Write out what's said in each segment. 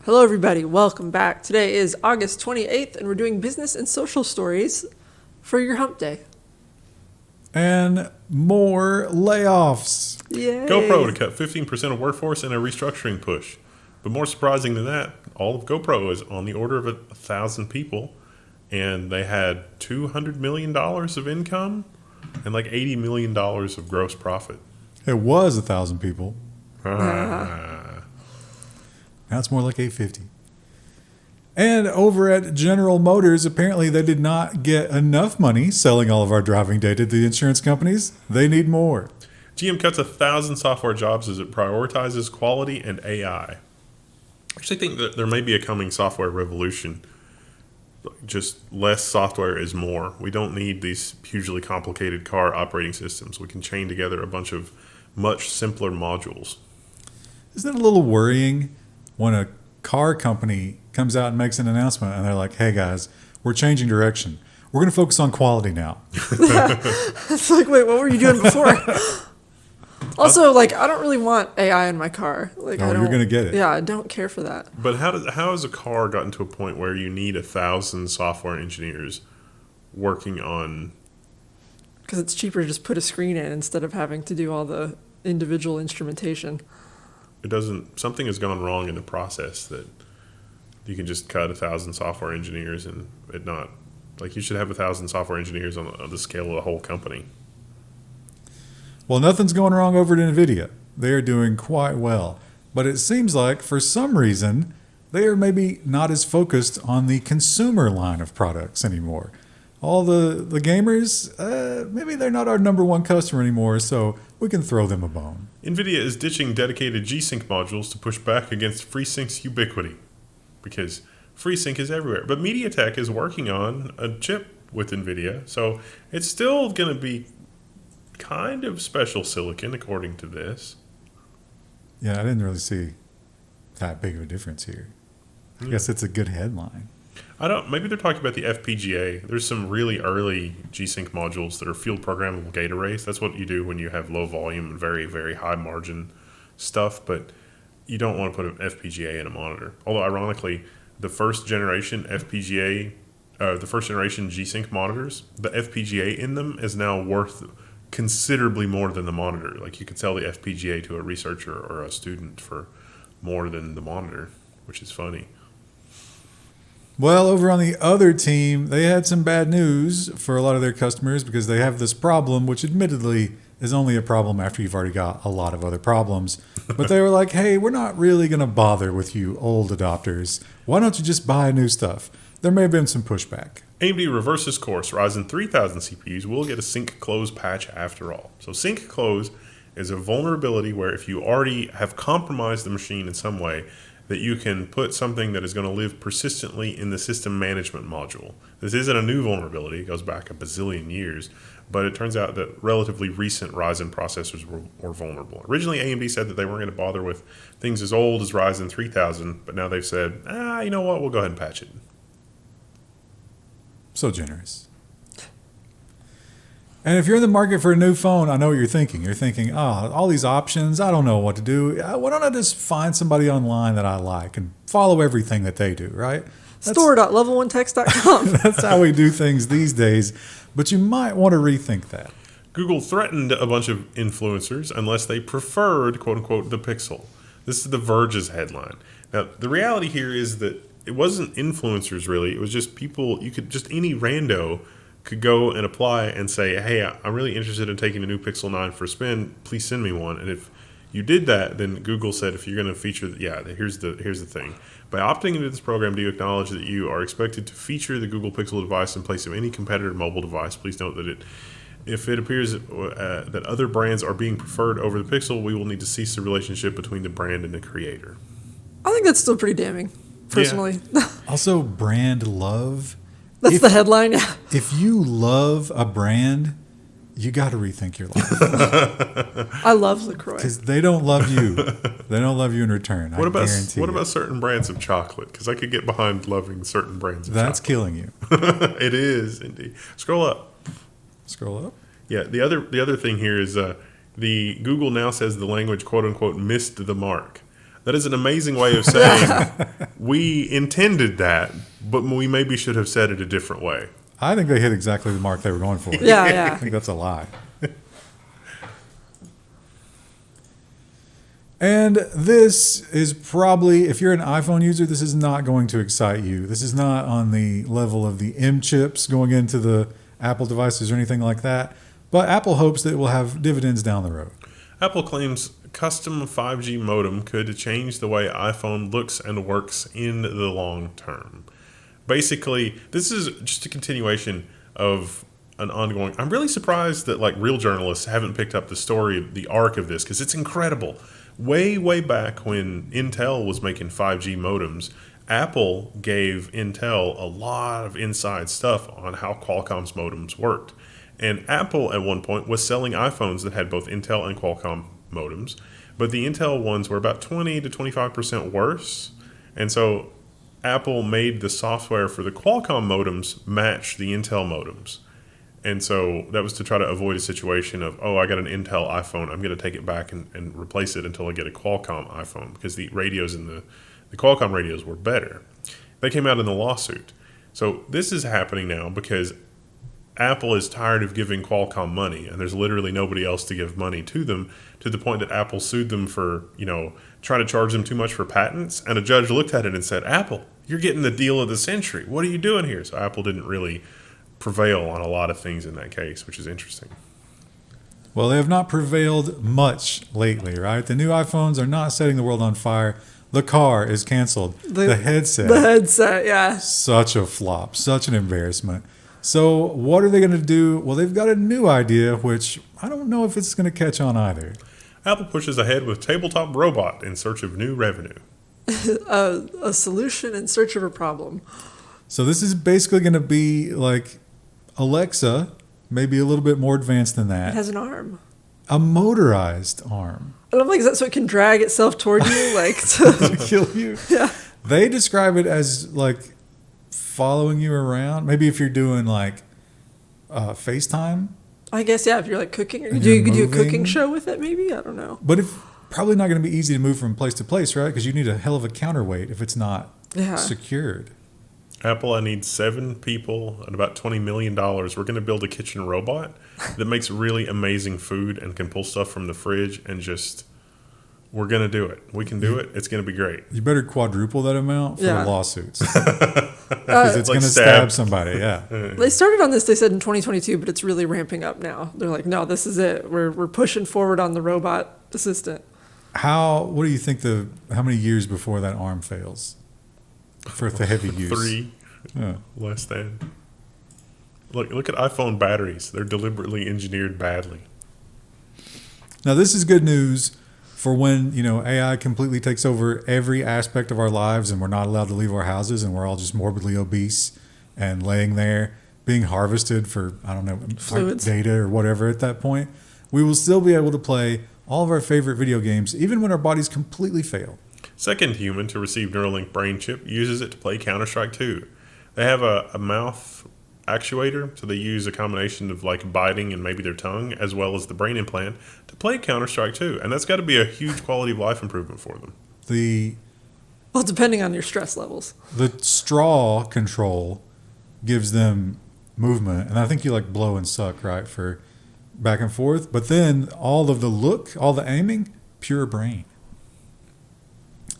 Hello, everybody. Welcome back. Today is August 28th, and we're doing business and social stories for your hump day. And more layoffs. Yay. GoPro to cut 15% of workforce in a restructuring push. But more surprising than that, all of GoPro is on the order of 1,000 people, and they had $200 million of income and like $80 million of gross profit. It was 1,000 people. Uh-huh. Now it's more like 850. And over at General Motors, apparently they did not get enough money selling all of our driving data to the insurance companies. They need more. GM cuts 1,000 software jobs as it prioritizes quality and AI. I actually think that there may be a coming software revolution. Just less software is more. We don't need these hugely complicated car operating systems. We can chain together a bunch of much simpler modules. Isn't it a little worrying when a car company comes out and makes an announcement and they're like, hey guys, we're changing direction. We're going to focus on quality now. It's like, wait, what were you doing before? Also, like, I don't really want AI in my car. Like, Oh, you're going to get it. Yeah, I don't care for that. But how has a car gotten to a point where you need 1,000 software engineers working on? Because it's cheaper to just put a screen in instead of having to do all the individual instrumentation. Something has gone wrong in the process that you can just cut 1,000 software engineers and it not, like, you should have 1,000 software engineers on the scale of the whole company. Well, nothing's going wrong over at Nvidia. They are doing quite well. But it seems like, for some reason, they are maybe not as focused on the consumer line of products anymore. All the gamers, maybe they're not our number one customer anymore, so we can throw them a bone. Nvidia is ditching dedicated G-Sync modules to push back against FreeSync's ubiquity, because FreeSync is everywhere. But MediaTek is working on a chip with Nvidia, so it's still going to be kind of special silicon, according to this. Yeah, I didn't really see that big of a difference here. I guess it's a good headline. Maybe they're talking about the FPGA. There's some really early G-Sync modules that are field programmable gate arrays. That's what you do when you have low volume and very, very high margin stuff, but you don't want to put an FPGA in a monitor. Although, ironically, the first generation G-Sync monitors, the FPGA in them is now worth considerably more than the monitor. Like, you could sell the FPGA to a researcher or a student for more than the monitor, which is funny. Well, over on the other team, they had some bad news for a lot of their customers because they have this problem, which admittedly is only a problem after you've already got a lot of other problems. But they were like, hey, we're not really going to bother with you old adopters. Why don't you just buy new stuff? There may have been some pushback. AMD reverses course. Ryzen 3000 CPUs will get a SinkClose patch after all. So SinkClose is a vulnerability where if you already have compromised the machine in some way, that you can put something that is going to live persistently in the system management module. This isn't a new vulnerability. It goes back a bazillion years. But it turns out that relatively recent Ryzen processors were vulnerable. Originally, AMD said that they weren't going to bother with things as old as Ryzen 3000, but now they've said, you know what, we'll go ahead and patch it. So generous. And if you're in the market for a new phone, I know what you're thinking. You're thinking, all these options, I don't know what to do. Why don't I just find somebody online that I like and follow everything that they do, right? Store.level1text.com. That's how we do things these days. But you might want to rethink that. Google threatened a bunch of influencers unless they preferred, quote unquote, the Pixel. This is The Verge's headline. Now, the reality here is that it wasn't influencers really. It was just people, any rando could go and apply and say, hey, I'm really interested in taking a new Pixel 9 for a spin. Please send me one. And if you did that, then Google said, if you're going to feature, here's the thing. By opting into this program, do you acknowledge that you are expected to feature the Google Pixel device in place of any competitor mobile device? Please note that if it appears that other brands are being preferred over the Pixel, we will need to cease the relationship between the brand and the creator. I think that's still pretty damning, personally. Yeah. Also, brand love. That's the headline. If you love a brand, you got to rethink your life. I love LaCroix. Because they don't love you. They don't love you in return. What about guarantee certain brands of chocolate? Because I could get behind loving certain brands of chocolate. That's killing you. It is, indeed. Scroll up. Scroll up. Yeah, the other thing here is the Google now says the language, quote unquote, missed the mark. That is an amazing way of saying we intended that, but we maybe should have said it a different way. I think they hit exactly the mark they were going for. Yeah. I think that's a lie. And this is probably, if you're an iPhone user, this is not going to excite you. This is not on the level of the M chips going into the Apple devices or anything like that. But Apple hopes that it will have dividends down the road. Apple claims custom 5G modem could change the way iPhone looks and works in the long term. Basically, this is just a continuation of an ongoing. I'm really surprised that like real journalists haven't picked up the story, the arc of this, because it's incredible. Way back when Intel was making 5G modems, Apple gave Intel a lot of inside stuff on how Qualcomm's modems worked. And Apple at one point was selling iPhones that had both Intel and Qualcomm modems, but the Intel ones were about 20 to 25% worse. And so Apple made the software for the Qualcomm modems match the Intel modems. And so that was to try to avoid a situation of, oh, I got an Intel iPhone, I'm going to take it back and replace it until I get a Qualcomm iPhone, because the radios in the Qualcomm radios were better. They came out in the lawsuit. So this is happening now because Apple is tired of giving Qualcomm money, and there's literally nobody else to give money to them, to the point that Apple sued them for, trying to charge them too much for patents. And a judge looked at it and said, Apple, you're getting the deal of the century. What are you doing here? So Apple didn't really prevail on a lot of things in that case, which is interesting. Well, they have not prevailed much lately, right? The new iPhones are not setting the world on fire. The car is canceled. The headset. The headset, yeah. Such a flop. Such an embarrassment. So what are they going to do? Well, they've got a new idea, which I don't know if it's going to catch on either. Apple pushes ahead with Tabletop Robot in search of new revenue. A solution in search of a problem. So this is basically going to be like Alexa, maybe a little bit more advanced than that. It has an arm. A motorized arm. And I'm like, is that so it can drag itself toward you? Like To kill you? Yeah. They describe it as like following you around. Maybe if you're doing like FaceTime. I guess, yeah, if you're like cooking. Or And you you're could do a moving. cooking show with it, maybe? I don't know. But probably not going to be easy to move from place to place, right? Because you need a hell of a counterweight if it's not secured. Apple, I need 7 people and about $20 million. We're going to build a kitchen robot that makes really amazing food and can pull stuff from the fridge and just, we're going to do it. We can do it. It's going to be great. You better quadruple that amount for the lawsuits. Because it's Like going to stab. stab somebody, yeah. They started on this, they said, in 2022, but it's really ramping up now. They're like, no, this is it. We're pushing forward on the robot assistant. What do you think how many years before that arm fails? For the heavy use. 3, less than. Look at iPhone batteries. They're deliberately engineered badly. Now, this is good news for when, AI completely takes over every aspect of our lives and we're not allowed to leave our houses and we're all just morbidly obese and laying there being harvested for, I don't know, Fluids. data or whatever at that point. We will still be able to play all of our favorite video games, even when our bodies completely fail. Second human to receive Neuralink brain chip uses it to play Counter-Strike 2. They have a mouth actuator, so they use a combination of like biting and maybe their tongue as well as the brain implant to play Counter-Strike 2. And that's got to be a huge quality of life improvement for them. Well, depending on your stress levels. The straw control gives them movement, and I think you like blow and suck, right, for back and forth. But then all of the all the aiming, pure brain.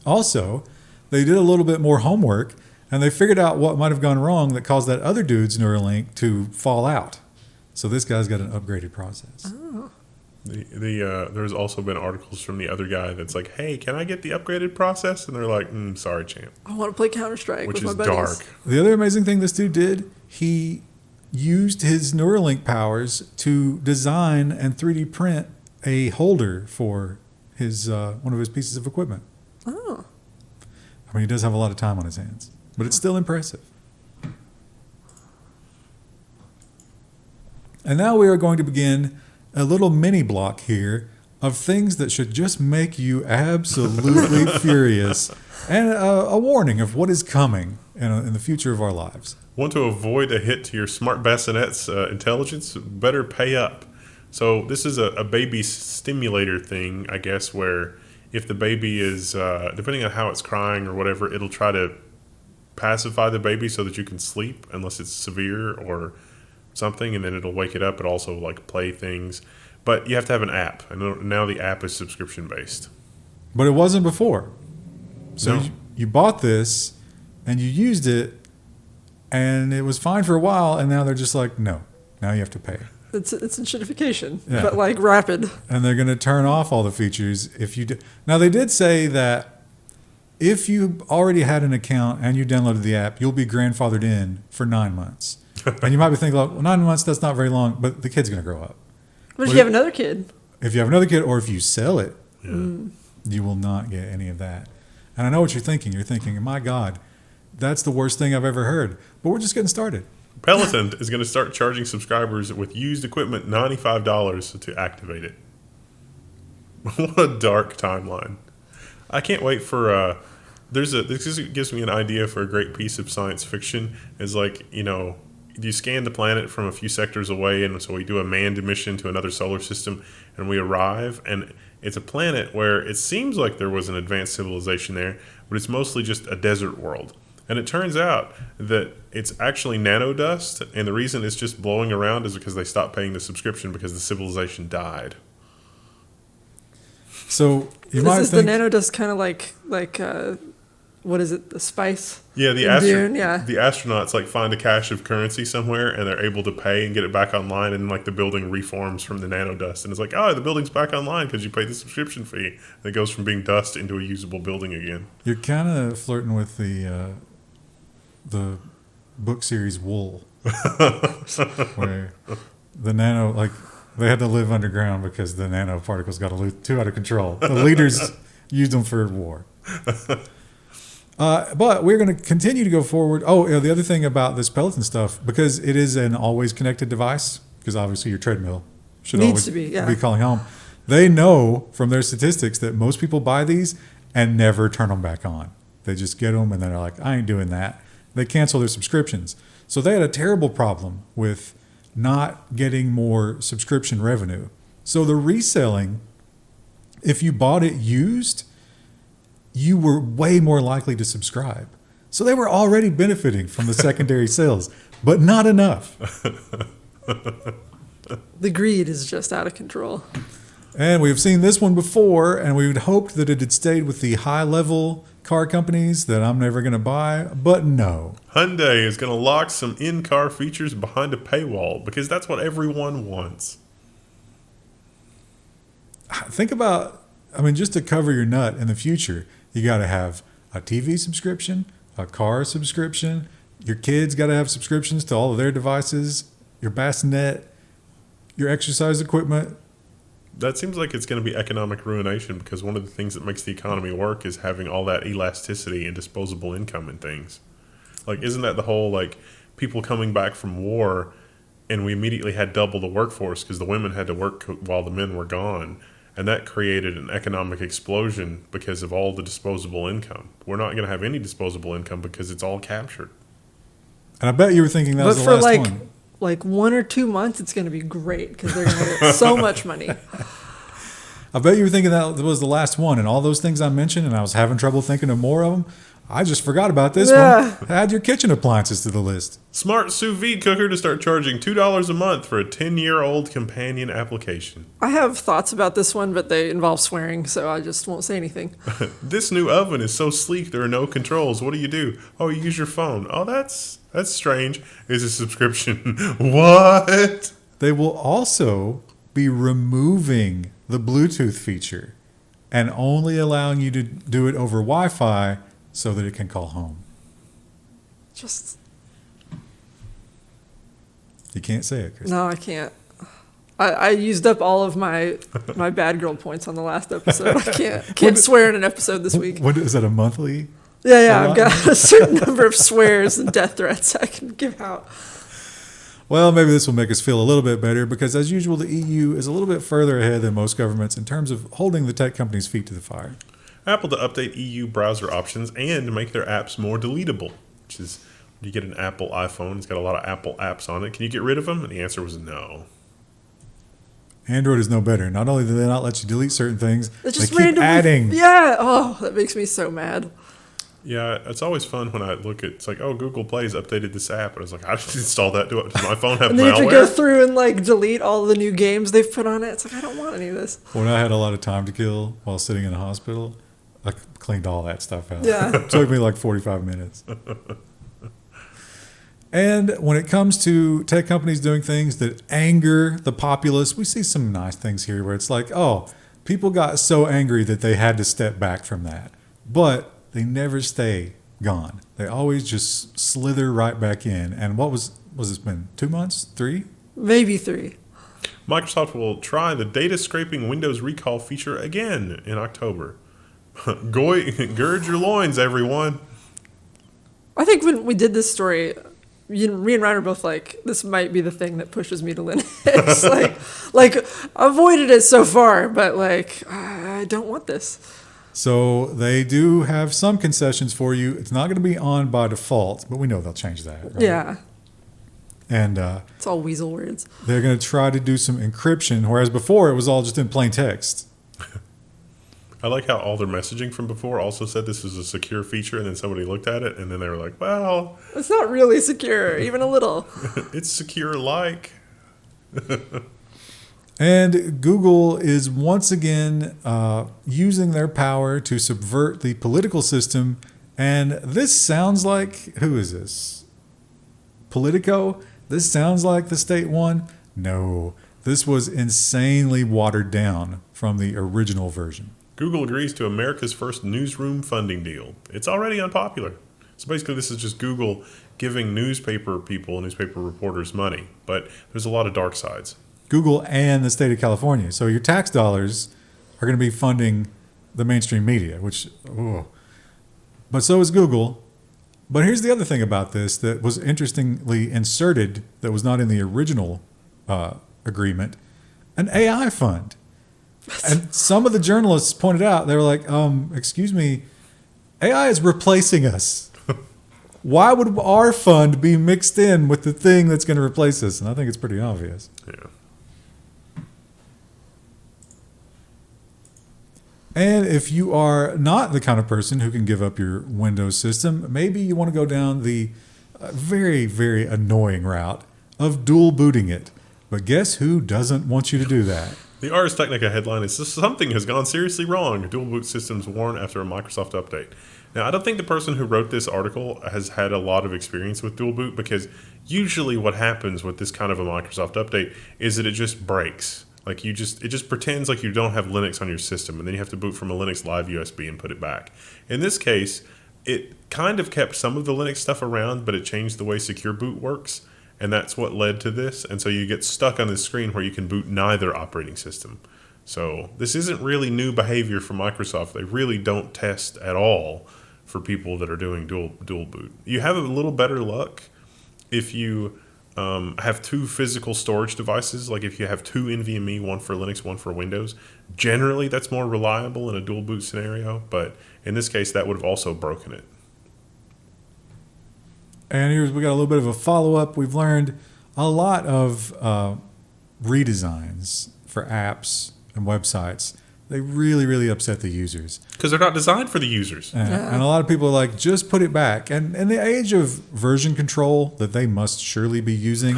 Also, they did a little bit more homework, and they figured out what might have gone wrong that caused that other dude's Neuralink to fall out. So this guy's got an upgraded process. Oh. There's also been articles from the other guy that's like, hey, can I get the upgraded process? And they're like, sorry, champ. I want to play Counter-Strike Which with my is buddies. dark. The other amazing thing this dude did, he used his Neuralink powers to design and 3D print a holder for his one of his pieces of equipment. Oh. I mean, he does have a lot of time on his hands, but it's still impressive. And now we are going to begin a little mini block here of things that should just make you absolutely furious, and a warning of what is coming in the future of our lives. Want to avoid a hit to your smart bassinet's intelligence? Better pay up. So this is a baby stimulator thing, I guess, where if the baby is, depending on how it's crying or whatever, it'll try to pacify the baby so that you can sleep unless it's severe or something, and then it'll wake it up. It also like play things, but you have to have an app, and now the app is subscription based. But it wasn't before. So No. you bought this and you used it, and it was fine for a while, and now they're just like, no, now you have to pay. It's enshittification, Yeah. but like rapid. And they're going to turn off all the features if you do. Now, they did say that if you already had an account and you downloaded the app, you'll be grandfathered in for 9 months. And you might be thinking, well, 9 months, that's not very long, but the kid's going to grow up. What if you have another kid? If you have another kid, or if you sell it, you will not get any of that. And I know what you're thinking. You're thinking, my God, that's the worst thing I've ever heard. But we're just getting started. Peloton is going to start charging subscribers with used equipment $95 to activate it. What a dark timeline. I can't wait for this gives me an idea for a great piece of science fiction. Is like, you scan the planet from a few sectors away, and so we do a manned mission to another solar system, and we arrive, and it's a planet where it seems like there was an advanced civilization there, but it's mostly just a desert world. And it turns out that it's actually nanodust, and the reason it's just blowing around is because they stopped paying the subscription because the civilization died. So you This might is think, the nanodust kind of like what is it? The spice? Yeah, In Dune, yeah. the astronauts like find a cache of currency somewhere, and they're able to pay and get it back online, and like the building reforms from the nanodust, and it's like, oh, the building's back online because you paid the subscription fee. And it goes from being dust into a usable building again. you're kind of flirting with the book series Wool, where the nano, like, they had to live underground because the nanoparticles got too out of control. The leaders used them for war. But we're going to continue to go forward. Oh, the other thing about this Peloton stuff, because it is an always connected device, because obviously your treadmill should Needs always to be, yeah. calling home. They know from their statistics that most people buy these and never turn them back on. They just get them and then they're like, I ain't doing that. They cancel their subscriptions. So they had a terrible problem with not getting more subscription revenue. So the reselling, if you bought it used, you were way more likely to subscribe. So they were already benefiting from the secondary sales, but not enough. The greed is just out of control. And we've seen this one before, and we would hoped that it had stayed with the high-level car companies that I'm never going to buy, but no. Hyundai is going to lock some in-car features behind a paywall because that's what everyone wants. Think about, just to cover your nut in the future, you got to have a TV subscription, a car subscription, your kids got to have subscriptions to all of their devices, your Bassinet, your exercise equipment. That seems like it's going to be economic ruination because one of the things that makes the economy work is having all that elasticity and disposable income and things. Like, isn't that the whole, like, people coming back from war and we immediately had double the workforce because the women had to work while the men were gone. And that created an economic explosion because of all the disposable income. We're not going to have any disposable income because it's all captured. And I bet you were thinking that was the But for last one. like 1 or 2 months, it's going to be great because they're going to get so much money. I bet you were thinking that was the last one, and all those things I mentioned, and I was having trouble thinking of more of them. I just forgot about this Yeah. one. Add your kitchen appliances to the list. Smart sous vide cooker to start charging $2 a month for a 10-year-old companion application. I have thoughts about this one, but they involve swearing, so I just won't say anything. This new oven is so sleek there are no controls. What do? Oh, you use your phone. Oh, that's strange. It's a subscription. What? They will also be removing the Bluetooth feature and only allowing you to do it over Wi-Fi so that it can call home. Just, You can't say it, Chris. no, I can't. I used up all of my bad girl points on the last episode. I can't swear in an episode this week. What is that, a monthly? Yeah, I've got a certain number of swears and death threats I can give out. Well, maybe this will make us feel a little bit better because, as usual, the EU is a little bit further ahead than most governments in terms of holding the tech companies' feet to the fire. Apple to update EU browser options and make their apps more deletable, which is when you get an Apple iPhone, it's got a lot of Apple apps on it. Can you get rid of them? And the answer was no. Android is no better. Not only do they not let you delete certain things, It's they just keep randomly, adding. Yeah. Oh, that makes me so mad. Yeah, it's always fun when I look at it's like, oh, Google Play's updated this app, and I was like, I just installed that. Does my phone have And then you have to malware? go through and like delete all the new games they've put on it. It's like, I don't want any of this. When I had a lot of time to kill while sitting in a hospital, I cleaned all that stuff out. Yeah. It took me like 45 minutes. And when it comes to tech companies doing things that anger the populace, we see some nice things here where it's like, oh, people got so angry that they had to step back from that. But they never stay gone. They always just slither right back in. And what was this been? 2 months? 3? Maybe 3. Microsoft will try the data scraping Windows recall feature again in October. Gird your loins, everyone. I think when we did this story, me and Ryan are both like, this might be the thing that pushes me to Linux. like I avoided it so far, but like, I don't want this. So they do have some concessions for you. It's not going to be on by default, but we know they'll change that. Right? Yeah. And It's all weasel words. they're going to try to do some encryption, whereas before it was all just in plain text. I like how all their messaging from before also said this is a secure feature, and then somebody looked at it, and then they were like, well, It's not really secure, even a little. it's secure like. And Google is once again using their power to subvert the political system. And this sounds like, who is this? Politico? This sounds like the state one? No, this was insanely watered down from the original version. Google agrees to America's first newsroom funding deal. It's already unpopular. So basically, this is just Google giving newspaper people, newspaper reporters money. But there's a lot of dark sides. Google and the state of California. So your tax dollars are going to be funding the mainstream media, which, oh. But so is Google. But here's the other thing about this that was interestingly inserted that was not in the original agreement, an AI fund. And some of the journalists pointed out, they were like, excuse me, AI is replacing us. Why would our fund be mixed in with the thing that's going to replace us? And I think it's pretty obvious. Yeah. And if you are not the kind of person who can give up your Windows system, maybe you want to go down the very, very annoying route of dual booting it. But guess who doesn't want you to do that? The Ars Technica headline is something has gone seriously wrong. Dual boot systems warn after a Microsoft update. Now, I don't think the person who wrote this article has had a lot of experience with dual boot, because usually what happens with this kind of a Microsoft update is that it just breaks. Like it just pretends like you don't have Linux on your system, and then you have to boot from a Linux Live USB and put it back. In this case, it kind of kept some of the Linux stuff around, but it changed the way Secure Boot works, and that's what led to this. And so you get stuck on this screen where you can boot neither operating system. So this isn't really new behavior from Microsoft. They really don't test at all for people that are doing dual boot. You have a little better luck if you have 2 physical storage devices. Like if you have 2 NVMe, one for Linux, one for Windows, generally that's more reliable in a dual boot scenario. But in this case, that would have also broken it. And here's, we got a little bit of a follow-up. We've learned a lot of redesigns for apps and websites. They really, really upset the users. Because they're not designed for the users. And a lot of people are like, just put it back. And in the age of version control that they must surely be using,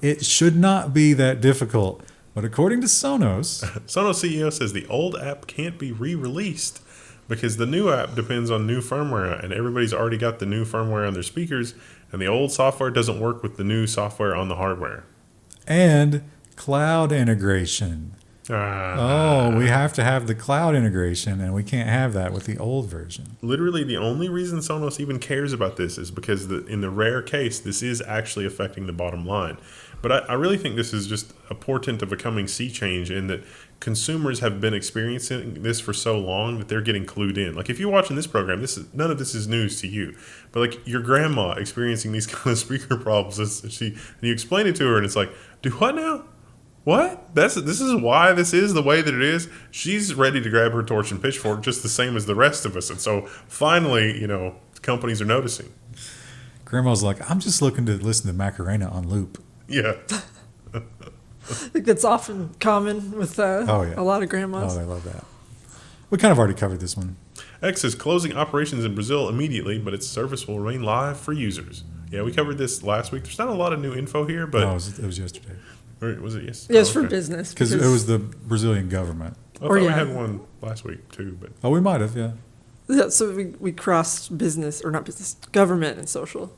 it should not be that difficult. But according to Sonos, Sonos CEO says the old app can't be re-released because the new app depends on new firmware, and everybody's already got the new firmware on their speakers, and the old software doesn't work with the new software on the hardware. and cloud integration. Oh, we have to have the cloud integration, and we can't have that with the old version. Literally, the only reason Sonos even cares about this is because in the rare case, this is actually affecting the bottom line. But I really think this is just a portent of a coming sea change in that consumers have been experiencing this for so long that they're getting clued in. Like if you're watching this program, none of this is news to you. But like your grandma experiencing these kind of speaker problems, and you explain it to her, and it's like, do what now? What? This is why this is the way that it is. She's ready to grab her torch and pitchfork just the same as the rest of us. And so finally, companies are noticing. Grandma's like, I'm just looking to listen to Macarena on loop. Yeah. think that's often common with a lot of grandmas. Oh, they love that. We kind of already covered this one. X is closing operations in Brazil immediately, but its service will remain live for users. Yeah, we covered this last week. There's not a lot of new info here, but No, it was yesterday. or was it yesterday? Yeah, it's for business. Because it was the Brazilian government. I thought we had one last week too, but Oh, we might have, yeah. Yeah, so we crossed business, or not business, government and social.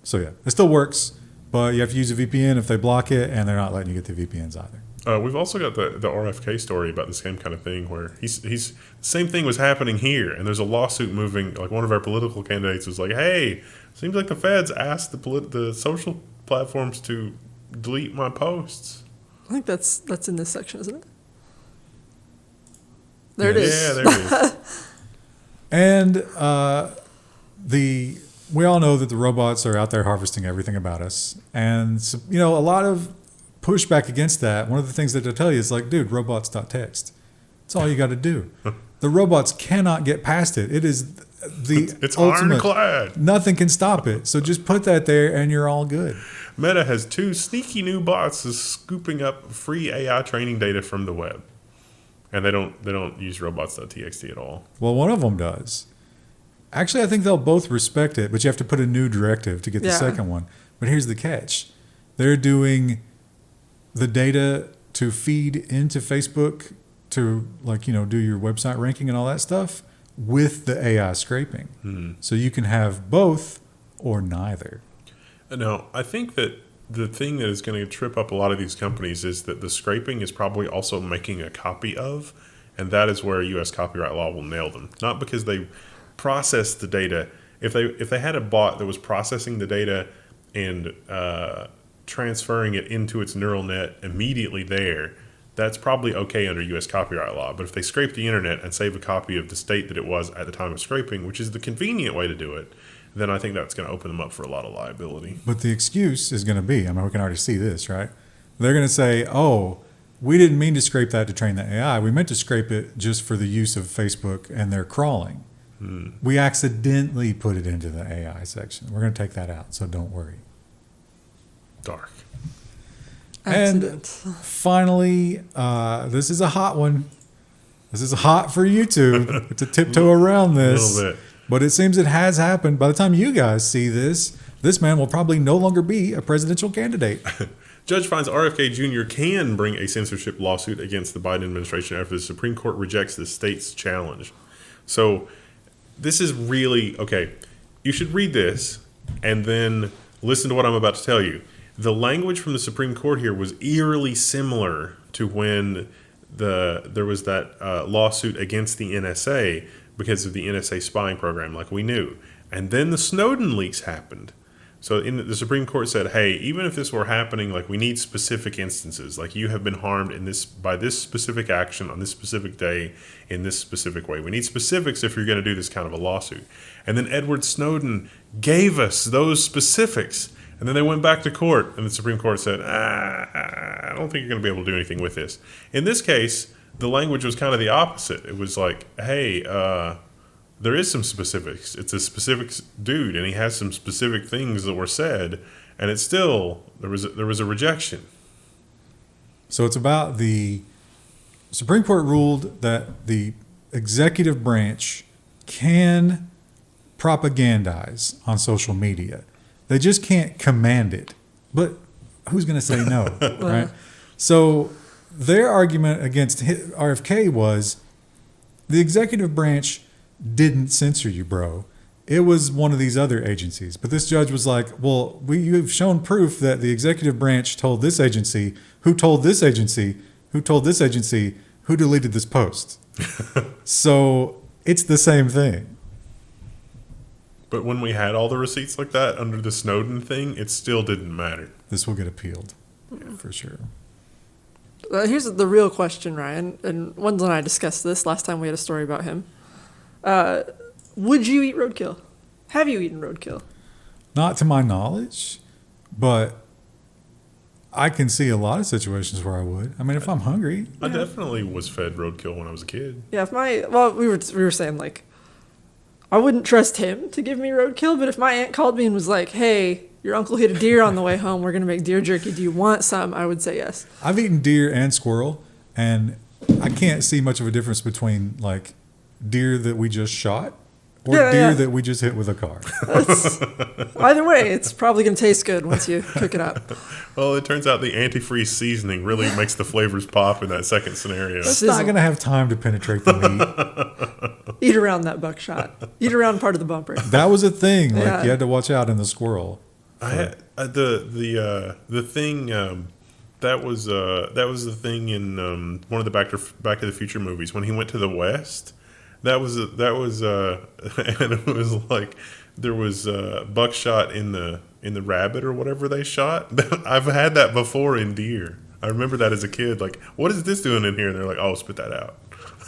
So yeah, it still works, but you have to use a VPN if they block it, and they're not letting you get the VPNs either. we've also got the RFK story about the same kind of thing where he's same thing was happening here, and there's a lawsuit moving. Like one of our political candidates was like, "Hey, seems like the feds asked the social platforms to delete my posts." I think that's in this section, isn't it? There it is. Yeah, there it is. And we all know that the robots are out there harvesting everything about us, and so, a lot of pushback against that. One of the things that they tell you is like, dude, robots.txt. That's all you got to do. The robots cannot get past it. It is it's ultimate. ironclad. Nothing can stop it. So just put that there, and you're all good. Meta has 2 sneaky new bots scooping up free AI training data from the web, and they don't use robots.txt at all. Well, one of them does. Actually, I think they'll both respect it, but you have to put a new directive to get the second one. But here's the catch. They're doing the data to feed into Facebook to do your website ranking and all that stuff with the AI scraping. So you can have both or neither. Now, I think that the thing that is going to trip up a lot of these companies is that the scraping is probably also making a copy of, and that is where U.S. copyright law will nail them. Not because they process the data. If they had a bot that was processing the data and transferring it into its neural net immediately there, that's probably okay under U.S. copyright law. But if they scrape the internet and save a copy of the state that it was at the time of scraping, which is the convenient way to do it, then I think that's going to open them up for a lot of liability. But the excuse is going to be, we can already see this, right? They're going to say, oh, we didn't mean to scrape that to train the AI. We meant to scrape it just for the use of Facebook and their crawling. We accidentally put it into the AI section. We're going to take that out, so don't worry. Dark. Accident. And finally, this is a hot one. This is hot for YouTube to tiptoe around this. A little bit. But it seems it has happened. By the time you guys see this man will probably no longer be a presidential candidate. Judge finds RFK Jr. can bring a censorship lawsuit against the Biden administration after the Supreme Court rejects the state's challenge. So this is really, okay, you should read this and then listen to what I'm about to tell you. The language from the Supreme Court here was eerily similar to when there was that lawsuit against the NSA because of the NSA spying program, like we knew. And then the Snowden leaks happened. So the Supreme Court said, hey, even if this were happening, like we need specific instances, like you have been harmed by this specific action on this specific day in this specific way. We need specifics if you're going to do this kind of a lawsuit. And then Edward Snowden gave us those specifics. And then they went back to court, and the Supreme Court said, I don't think you're going to be able to do anything with this. In this case, the language was kind of the opposite. It was like, hey, there is some specifics. It's a specific dude, and he has some specific things that were said, and it's still, there was a rejection. So it's about the Supreme Court ruled that the executive branch can propagandize on social media. They just can't command it. But who's going to say no, right? So their argument against RFK was the executive branch didn't censor you, bro. It was one of these other agencies. But this judge was like, well, you've shown proof that the executive branch told this agency, who told this agency, who told this agency, who deleted this post. So it's the same thing. But when we had all the receipts like that under the Snowden thing, it still didn't matter. This will get appealed, for sure. Here's the real question, Ryan, and Wendell and I discussed this last time we had a story about him. Would you eat roadkill? Have you eaten roadkill? Not to my knowledge, but I can see a lot of situations where I would. I mean, if I'm hungry. I definitely was fed roadkill when I was a kid. Yeah, we were saying, like, I wouldn't trust him to give me roadkill, but if my aunt called me and was like, hey, Your uncle hit a deer on the way home. We're going to make deer jerky. Do you want some? I would say yes. I've eaten deer and squirrel, and I can't see much of a difference between like deer that we just shot or deer that we just hit with a car. Either way, it's probably going to taste good once you cook it up. Well, it turns out the antifreeze seasoning really makes the flavors pop in that second scenario. It's not going to have time to penetrate the meat. Eat around that buckshot. Eat around part of the bumper. That was a thing. Like Yeah. you had to watch out in the squirrel. I had, the thing that was the thing in one of the Back to the Future movies when he went to the West. That was and it was like there was buckshot in the rabbit or whatever they shot. I've had that before in deer. I remember that as a kid. Like, what is this doing in here? And they're like, oh, spit that out.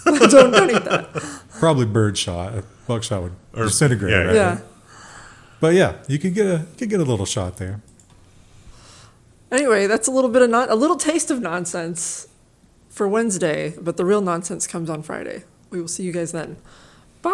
don't eat that. Probably bird shot. A buckshot would disintegrate. yeah, Right? Yeah. But yeah, you could get a little shot there. Anyway, that's a little bit of a little taste of nonsense for Wednesday, but the real nonsense comes on Friday. We will see you guys then. Bye.